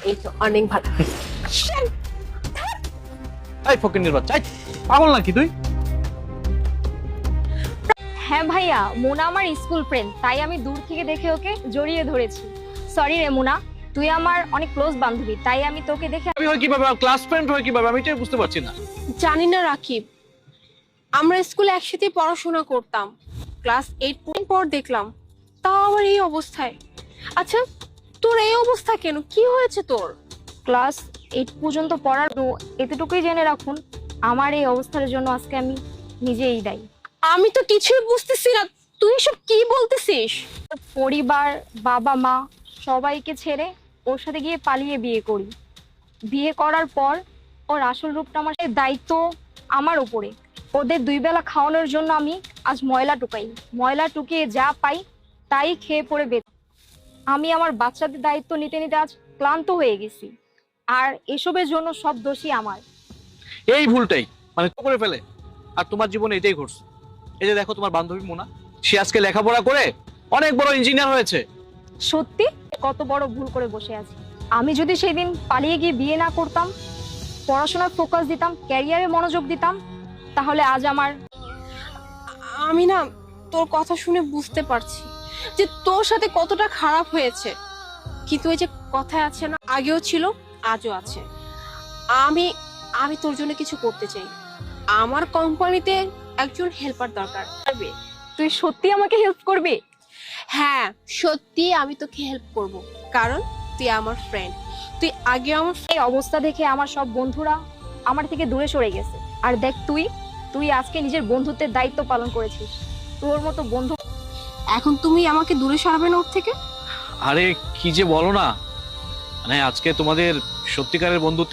এই তো অনেক ভালো। এই ফকিন্নির বাচ্চা, এই পাগল নাকি তুই? হ্যাঁ ভাইয়া, মোনা আমার স্কুল ফ্রেন্ড, তাই আমি দূর থেকে দেখে ওকে জড়িয়ে ধরেছি। সরি রে মোনা, তুই আমার অনেক ক্লোজ বান্ধবী, তাই আমি তোকে দেখে আমি হয় কিভাবে, ক্লাস ফ্রেন্ড হয় কিভাবে, আমি এটাই বুঝতে পারছি না। জানি না রাকিব, আমরা স্কুলে একসাথে পড়াশোনা করতাম, ক্লাস 8 পর দেখলাম, তাও আমার এই অবস্থায়। আচ্ছা, তোর এই অবস্থা কেন? কি হয়েছে তোর? ক্লাস 8 পর্যন্ত পড়ার এতটুকুই জেনে রাখুন, আমার এই অবস্থার জন্য আজকে আমি নিজেই দায়ী। আমি তো কিছুই বুঝতেছি না, তুই সব কি বলতেছিস? পরিবার, বাবা মা সবাইকে ছেড়ে ওর সাথে গিয়ে পালিয়ে বিয়ে করি। বিয়ে করার পর ওর আসল রূপটা, আমার দায়িত্ব আমার উপরে। ওদের 2 বেলা খাওয়ানোর জন্য আমি আজ ময়লা টুকাই, ময়লা টুকিয়ে যা পাই তাই খেয়ে পড়ে বেঁচে। আমি আমার বাচ্চাদের দায়িত্ব নিতে নিতে আজ ক্লান্ত হয়ে গেছি, আর এসবের জন্য সব দোষী আমার। এই ভুলটাই মানে তো করে ফেলে, আর তোমার জীবনে এটাই ঘটছে। এই যে দেখো তোমার বান্ধবী মোনা, সে আজকে লেখাপড়া করে অনেক বড় ইঞ্জিনিয়ার হয়েছে। সত্যি কত বড় ভুল করে বসে আছি। আমি যদি সেই দিন পালিয়ে গিয়ে বিয়ে না করতাম, পড়াশোনার ফোকাস দিতাম, ক্যারিয়ারে মনোযোগ দিতাম, তাহলে আজ আমার। আমি না তোর কথা শুনে বুঝতে পারছি যে তোর সাথে কতটা খারাপ হয়েছে, কিন্তু ওই যে কথায় আছে না, আগেও ছিল আজও আছে। আমি আমি তোর জন্য কিছু করতে চাই। আমার কোম্পানিতে একজন হেল্পার দরকার। তুই সত্যি আমাকে হেল্প করবি? হ্যাঁ, সত্যি আমি তোকে হেল্প করব, কারণ তুই আমার ফ্রেন্ড। তুই আগে আমার এই অবস্থা দেখে আমার সব বন্ধুরা আমার থেকে দূরে সরে গেছে। আর দেখ, তুই তুই আজকে নিজের বন্ধুত্বের দায়িত্ব পালন করেছিস। তোর মতো বন্ধু। এখন তুমি আমাকে দূরে সরাবে না ওর থেকে? আরে কি যে বলো না, মানে আজকে তোমাদের সত্যিকারের বন্ধুত্ব